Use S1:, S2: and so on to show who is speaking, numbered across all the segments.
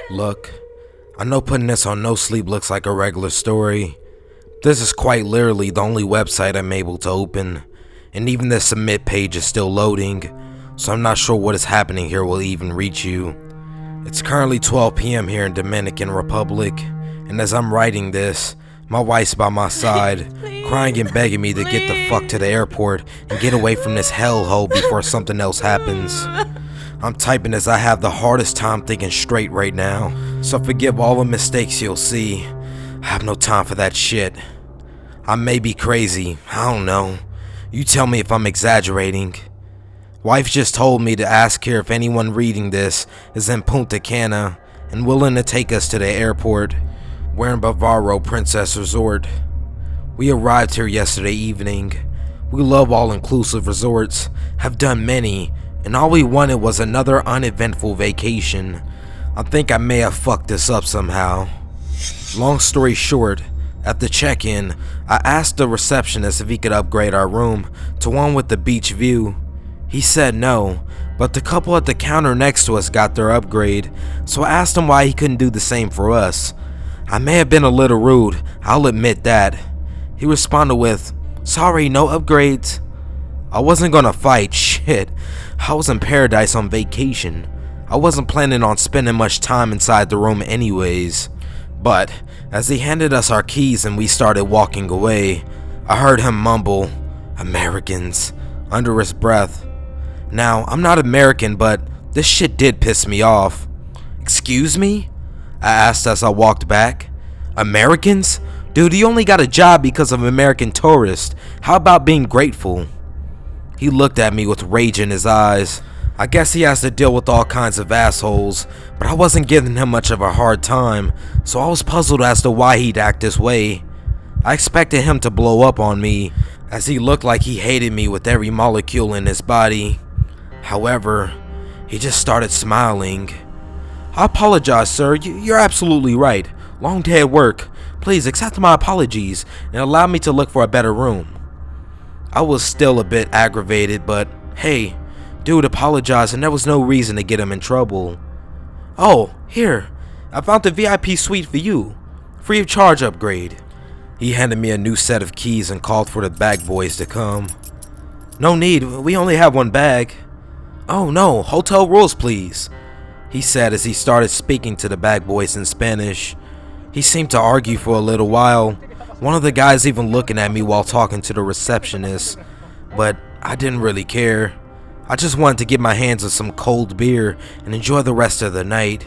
S1: Look, I know putting this on No Sleep looks like a regular story. This is quite literally the only website I'm able to open, and even the submit page is still loading, so I'm not sure what is happening here will even reach you. It's currently 12 p.m. here in Dominican Republic, and as I'm writing this, my wife's by my side, crying and begging me to get the fuck to the airport and get away from this hellhole before something else happens. I'm typing as I have the hardest time thinking straight right now, so forgive all the mistakes you'll see. I have no time for that shit. I may be crazy, I don't know. You tell me if I'm exaggerating. Wife just told me to ask her if anyone reading this is in Punta Cana and willing to take us to the airport. We're in Bavaro Princess Resort. We arrived here yesterday evening. We love all-inclusive resorts, have done many, and all we wanted was another uneventful vacation. I think I may have fucked this up somehow. Long story short, at the check-in, I asked the receptionist if he could upgrade our room to one with the beach view. He said no, but the couple at the counter next to us got their upgrade, so I asked him why he couldn't do the same for us. I may have been a little rude, I'll admit that. He responded with, "Sorry, no upgrades." I wasn't gonna fight, shit. I was in paradise on vacation. I wasn't planning on spending much time inside the room anyways. But as he handed us our keys and we started walking away, I heard him mumble, "Americans," under his breath. Now, I'm not American, but this shit did piss me off. "Excuse me?" I asked as I walked back. "Americans? Dude, you only got a job because of American tourists. How about being grateful?" He looked at me with rage in his eyes. I guess he has to deal with all kinds of assholes, but I wasn't giving him much of a hard time, so I was puzzled as to why he'd act this way. I expected him to blow up on me, as he looked like he hated me with every molecule in his body. However, he just started smiling. "I apologize, sir. You're absolutely right. Long day at work. Please accept my apologies and allow me to look for a better room." I was still a bit aggravated, but hey, dude apologized and there was no reason to get him in trouble. "Oh, here. I found the VIP suite for you. Free of charge upgrade." He handed me a new set of keys and called for the bag boys to come. "No need. We only have one bag." "Oh no, hotel rules please," he said as he started speaking to the bag boys in Spanish. He seemed to argue for a little while, one of the guys even looking at me while talking to the receptionist, but I didn't really care. I just wanted to get my hands on some cold beer and enjoy the rest of the night.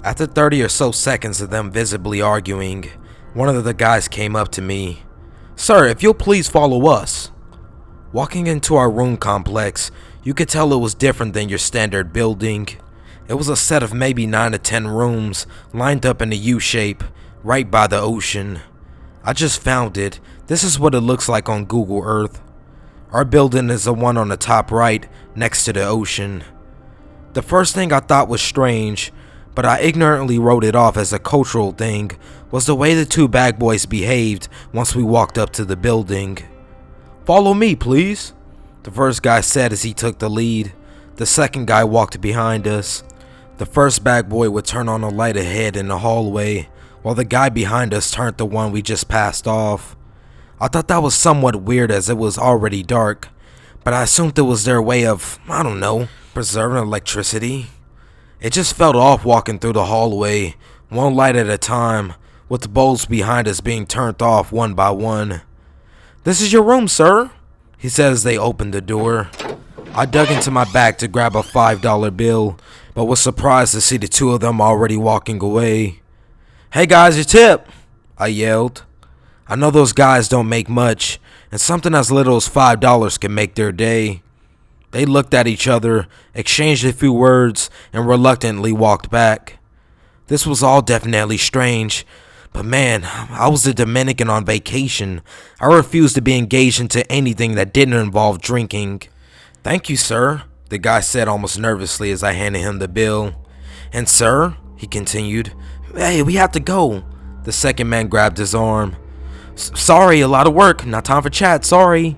S1: After 30 or so seconds of them visibly arguing, one of the guys came up to me. "Sir, if you'll please follow us." Walking into our room complex, you could tell it was different than your standard building. It was a set of maybe 9 to 10 rooms lined up in a U shape, right by the ocean. I just found it. This is what it looks like on Google Earth. Our building is the one on the top right, next to the ocean. The first thing I thought was strange, but I ignorantly wrote it off as a cultural thing, was the way the two bag boys behaved once we walked up to the building. "Follow me, please," the first guy said as he took the lead. The second guy walked behind us. The first bag boy would turn on a light ahead in the hallway, while the guy behind us turned the one we just passed off. I thought that was somewhat weird as it was already dark, but I assumed it was their way of, I don't know, preserving electricity. It just felt off walking through the hallway, one light at a time, with the bulbs behind us being turned off one by one. "This is your room, sir," he said as they opened the door. I dug into my bag to grab a $5 bill, but was surprised to see the two of them already walking away. "Hey guys, your tip," I yelled. I know those guys don't make much, and something as little as $5 can make their day. They looked at each other, exchanged a few words, and reluctantly walked back. This was all definitely strange, but man, I was a Dominican on vacation. I refused to be engaged into anything that didn't involve drinking. "Thank you, sir," the guy said almost nervously as I handed him the bill. "And sir," he continued, "hey, we have to go." The second man grabbed his arm. "Sorry, a lot of work, not time for chat, sorry."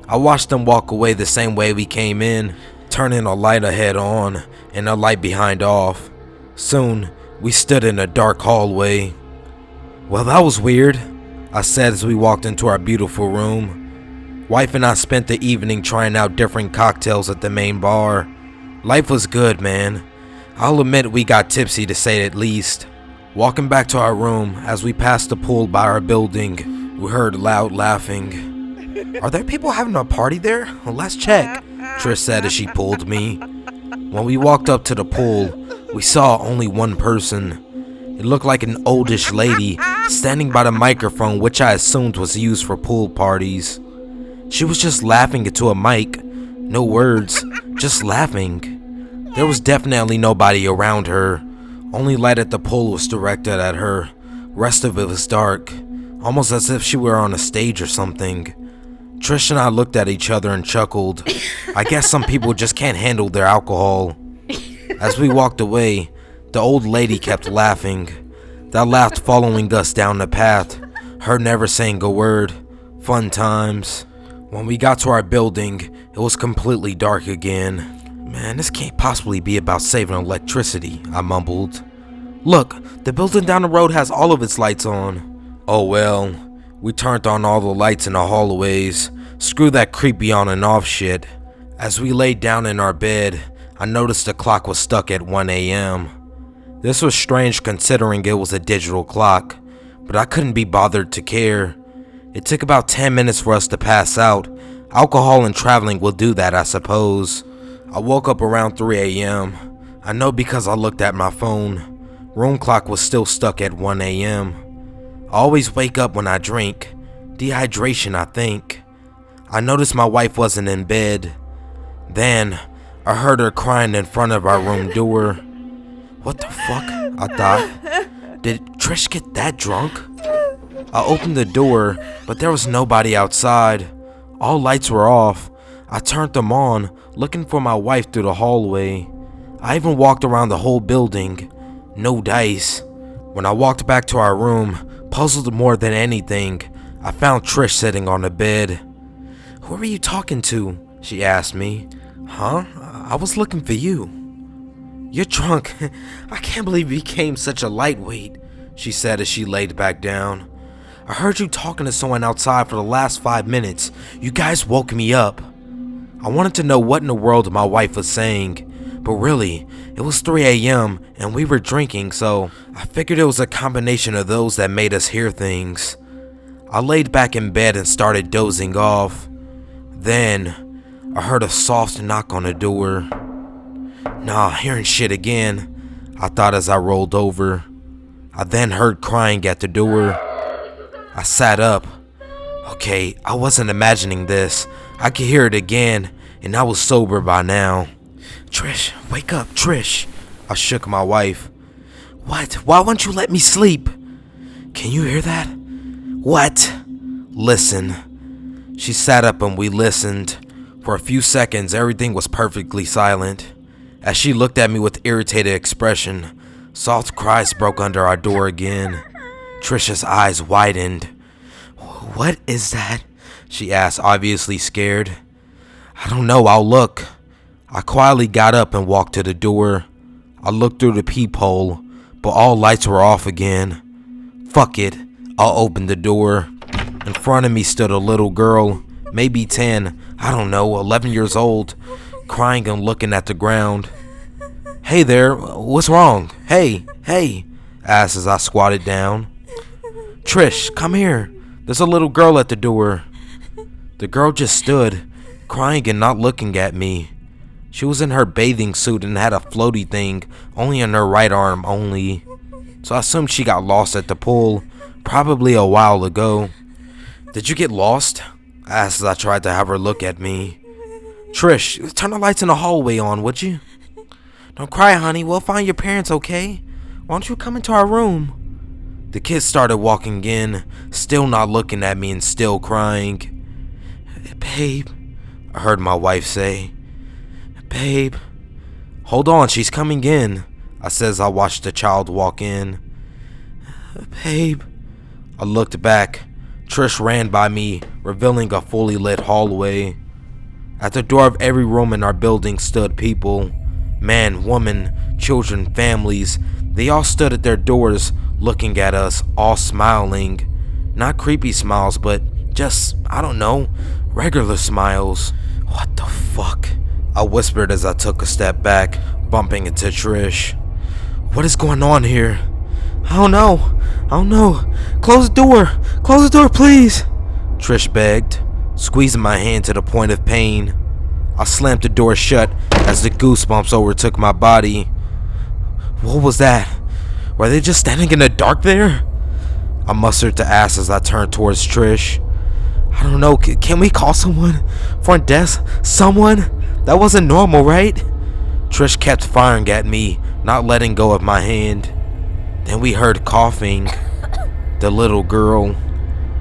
S1: I watched them walk away the same way we came in, turning a light ahead on and a light behind off. Soon, We stood in a dark hallway. Well, that was weird, I said as we walked into our beautiful room. Wife and I spent the evening trying out different cocktails at the main bar. Life was good, man. I'll admit we got tipsy, to say it least. Walking back to our room, as we passed the pool by our building, we heard loud laughing. Are there people having a party there? Well, let's check, Trish said as she pulled me. When we walked up to the pool, we saw only one person. It looked like an oldish lady standing by the microphone, which I assumed was used for pool parties. She was just laughing into a mic. No words, just laughing. There was definitely nobody around her. Only light at the pool was directed at her. Rest of it was dark, almost as if she were on a stage or something. Trish and I looked at each other and chuckled. I guess some people just can't handle their alcohol. As we walked away, the old lady kept laughing. That laughed following us down the path, her never saying a word. Fun times. When we got to our building, it was completely dark again. Man, this can't possibly be about saving electricity, I mumbled. Look, the building down the road has all of its lights on. Oh well, we turned on all the lights in the hallways. Screw that creepy on and off shit. As we laid down in our bed, I noticed the clock was stuck at 1 a.m. This was strange considering it was a digital clock, but I couldn't be bothered to care. It took about 10 minutes for us to pass out. Alcohol and traveling will do that, I suppose. I woke up around 3 a.m. I know because I looked at my phone. Room clock was still stuck at 1 a.m. I always wake up when I drink. Dehydration, I think. I noticed my wife wasn't in bed. Then, I heard her crying in front of our room door. What the fuck? I thought. Did Trish get that drunk? I opened the door, but there was nobody outside. All lights were off. I turned them on, looking for my wife through the hallway. I even walked around the whole building. No dice. When I walked back to our room, puzzled more than anything, I found Trish sitting on the bed. Who are you talking to? She asked me. Huh? I was looking for you. You're drunk. I can't believe you became such a lightweight, she said as she laid back down. I heard you talking to someone outside for the last 5 minutes. You guys woke me up. I wanted to know what in the world my wife was saying, but really, it was 3 a.m. and we were drinking, so I figured it was a combination of those that made us hear things. I laid back in bed and started dozing off. Then, I heard a soft knock on the door. Nah, hearing shit again, I thought as I rolled over. I then heard crying at the door. I sat up. Okay, I wasn't imagining this. I could hear it again, and I was sober by now. Trish, wake up, Trish. I shook my wife. What? Why won't you let me sleep? Can you hear that? What? Listen. She sat up and we listened. For a few seconds, everything was perfectly silent. As she looked at me with irritated expression, soft cries broke under our door again. Trisha's eyes widened. What is that? She asked, obviously scared. I don't know, I'll look. I quietly got up and walked to the door. I looked through the peephole, but all lights were off again. Fuck it, I'll open the door. In front of me stood a little girl, maybe 10, I don't know, 11 years old, crying and looking at the ground. Hey there, what's wrong? Hey, asked as I squatted down. Trish, come here. There's a little girl at the door. The girl just stood, crying and not looking at me. She was in her bathing suit and had a floaty thing only on her right arm only. So I assumed she got lost at the pool, probably a while ago. Did you get lost? I asked as I tried to have her look at me. Trish, turn the lights in the hallway on, would you? Don't cry, honey. We'll find your parents, okay? Why don't you come into our room? The kid started walking in, still not looking at me and still crying. Babe, I heard my wife say. Babe. Hold on, she's coming in, I said as I watched the child walk in. Babe. I looked back. Trish ran by me, revealing a fully lit hallway. At the door of every room in our building stood people. Men, women, children, families. They all stood at their doors looking at us, all smiling. Not creepy smiles, but just, I don't know, regular smiles. What the fuck? I whispered as I took a step back, bumping into Trish. What is going on here? I don't know. Close the door, please. Trish begged, squeezing my hand to the point of pain. I slammed the door shut as the goosebumps overtook my body. What was that? Were they just standing in the dark there? I mustered to ask as I turned towards Trish. I don't know, can we call someone? Front desk? Someone? That wasn't normal, right? Trish kept firing at me, not letting go of my hand. Then we heard coughing. The little girl.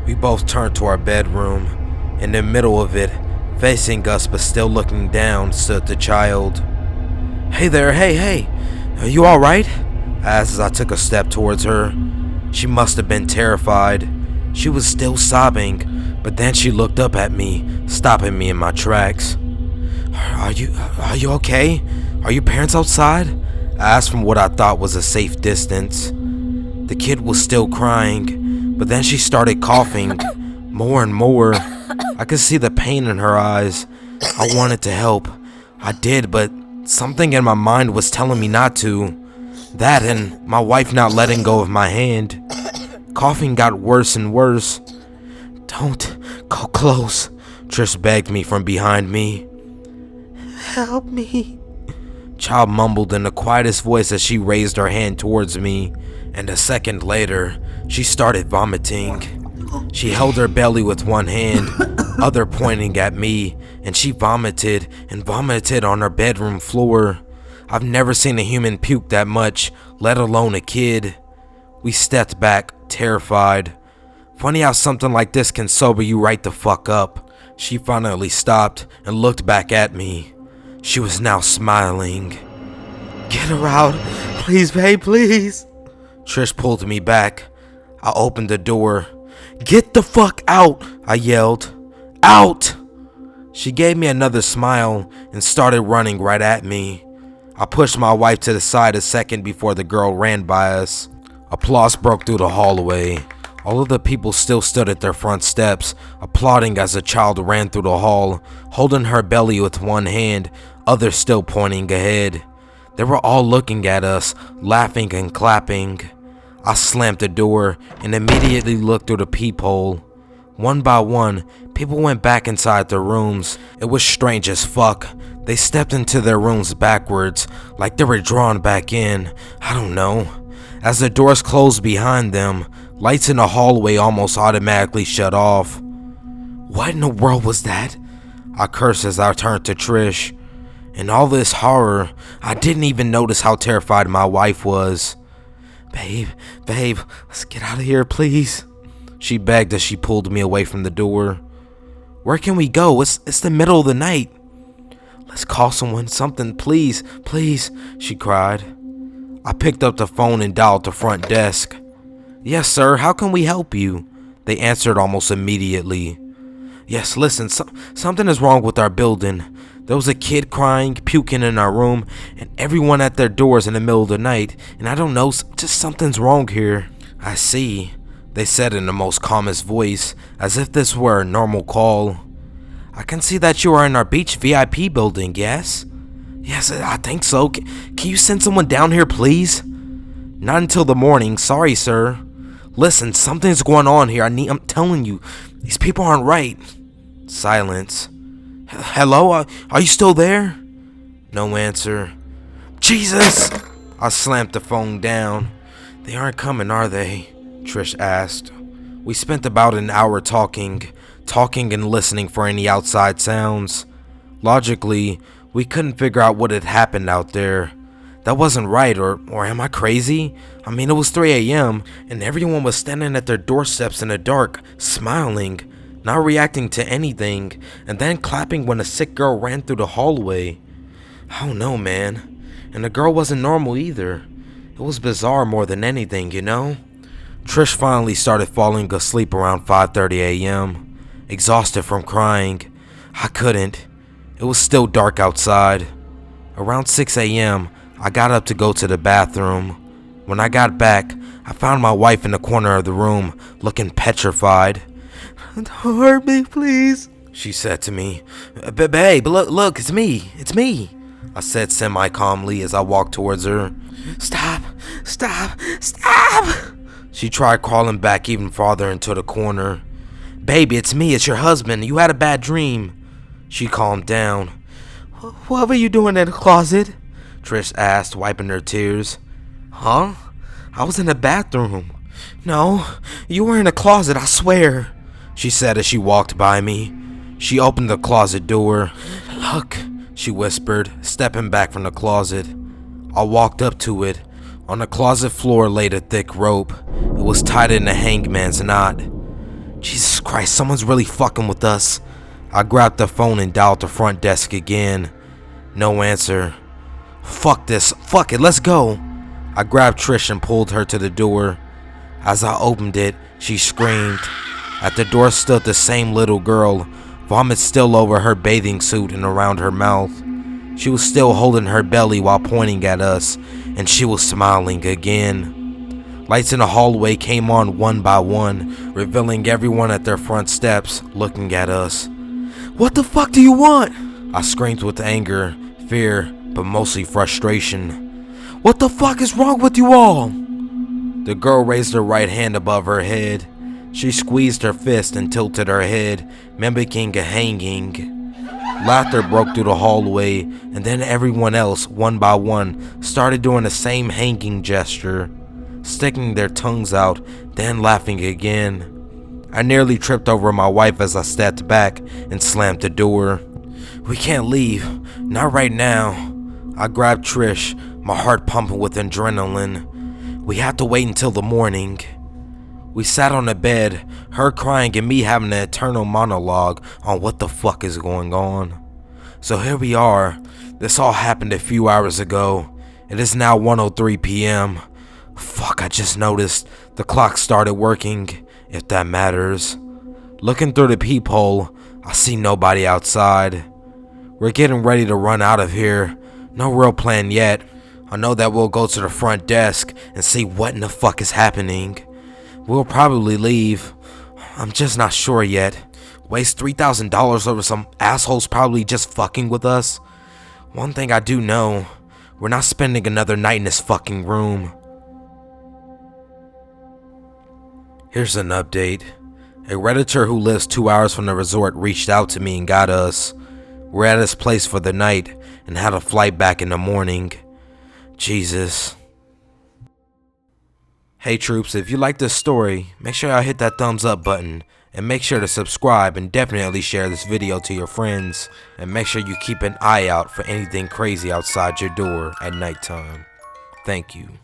S1: We both turned to our bedroom. In the middle of it, facing us but still looking down, stood the child. Hey there, hey. Are you alright? I asked as I took a step towards her. She must have been terrified. She was still sobbing, but then she looked up at me, stopping me in my tracks. Are you okay? Are your parents outside? I asked from what I thought was a safe distance. The kid was still crying, but then she started coughing more and more. I could see the pain in her eyes. I wanted to help. I did, but something in my mind was telling me not to. That and my wife not letting go of my hand. Coughing got worse and worse. Don't go close, Trish begged me from behind me. Help me. Child mumbled in the quietest voice as she raised her hand towards me, and a second later, she started vomiting. She held her belly with one hand, other pointing at me, and she vomited on her bedroom floor. I've never seen a human puke that much, let alone a kid. We stepped back, terrified. Funny how something like this can sober you right the fuck up. She finally stopped and looked back at me. She was now smiling. Get her out, please, babe, please. Trish pulled me back. I opened the door. Get the fuck out, I yelled. Out! She gave me another smile and started running right at me. I pushed my wife to the side a second before the girl ran by us. Applause broke through the hallway. All of the people still stood at their front steps, applauding as the child ran through the hall, holding her belly with one hand, others still pointing ahead. They were all looking at us, laughing and clapping. I slammed the door and immediately looked through the peephole. One by one, people went back inside their rooms. It was strange as fuck. They stepped into their rooms backwards, like they were drawn back in. I don't know. As the doors closed behind them, lights in the hallway almost automatically shut off. What in the world was that? I cursed as I turned to Trish. In all this horror, I didn't even notice how terrified my wife was. Babe, let's get out of here, please. She begged as she pulled me away from the door. Where can we go? It's the middle of the night. Let's call someone, something, please, she cried. I picked up the phone and dialed the front desk. Yes, sir, how can we help you? They answered almost immediately. Yes, listen, something is wrong with our building. There was a kid crying, puking in our room, and everyone at their doors in the middle of the night, and I don't know, just something's wrong here. I see, they said in the most calmest voice, as if this were a normal call. I can see that you are in our beach VIP building, yes? Yes, I think so. Can you send someone down here, please? Not until the morning, sorry, sir. Listen, something's going on here. I'm telling you, these people aren't right. Silence. Hello? Are you still there? No answer. Jesus! I slammed the phone down. They aren't coming, are they? Trish asked. We spent about an hour talking and listening for any outside sounds. Logically, we couldn't figure out what had happened out there. That wasn't right, or am I crazy? I mean, it was 3 a.m., and everyone was standing at their doorsteps in the dark, smiling, not reacting to anything, and then clapping when a sick girl ran through the hallway. I don't know, man. And the girl wasn't normal either. It was bizarre more than anything, you know? Trish finally started falling asleep around 5:30 a.m., exhausted from crying. I couldn't. It was still dark outside. Around 6 a.m., I got up to go to the bathroom. When I got back, I found my wife in the corner of the room, looking petrified. "Don't hurt me, please," she said to me. "Babe, look, it's me. I said semi-calmly as I walked towards her. Stop. She tried crawling back even farther into the corner. "Baby, it's me, it's your husband. You had a bad dream." She calmed down. "What were you doing in the closet?" Trish asked, wiping her tears. "Huh? I was in the bathroom." "No, you were in the closet, I swear," she said as she walked by me. She opened the closet door. "Look," she whispered, stepping back from the closet. I walked up to it. On the closet floor laid a thick rope. It was tied in a hangman's knot. Jesus Christ, someone's really fucking with us. I grabbed the phone and dialed the front desk again. No answer. Fuck this. Fuck it, let's go. I grabbed Trish and pulled her to the door. As I opened it, she screamed. At the door stood the same little girl, vomit still over her bathing suit and around her mouth. She was still holding her belly while pointing at us, and she was smiling again. Lights in the hallway came on one by one, revealing everyone at their front steps, looking at us. "What the fuck do you want?" I screamed with anger, fear, but mostly frustration. "What the fuck is wrong with you all?" The girl raised her right hand above her head. She squeezed her fist and tilted her head, mimicking a hanging. Laughter broke through the hallway, and then everyone else, one by one, started doing the same hanging gesture, sticking their tongues out, then laughing again. I nearly tripped over my wife as I stepped back and slammed the door. "We can't leave, not right now." I grabbed Trish, my heart pumping with adrenaline. "We have to wait until the morning." We sat on the bed, her crying and me having an eternal monologue on what the fuck is going on. So here we are. This all happened a few hours ago. It is now 1:03 p.m. Fuck, I just noticed the clock started working, if that matters. Looking through the peephole, I see nobody outside. We're getting ready to run out of here. No real plan yet. I know that we'll go to the front desk and see what in the fuck is happening. We'll probably leave. I'm just not sure yet. Waste $3,000 over some assholes probably just fucking with us. One thing I do know, we're not spending another night in this fucking room. Here's an update. A Redditor who lives 2 hours from the resort reached out to me and got us. We're at his place for the night and had a flight back in the morning. Jesus. Hey troops, if you like this story, make sure y'all hit that thumbs up button, and make sure to subscribe and definitely share this video to your friends, and make sure you keep an eye out for anything crazy outside your door at nighttime. Thank you.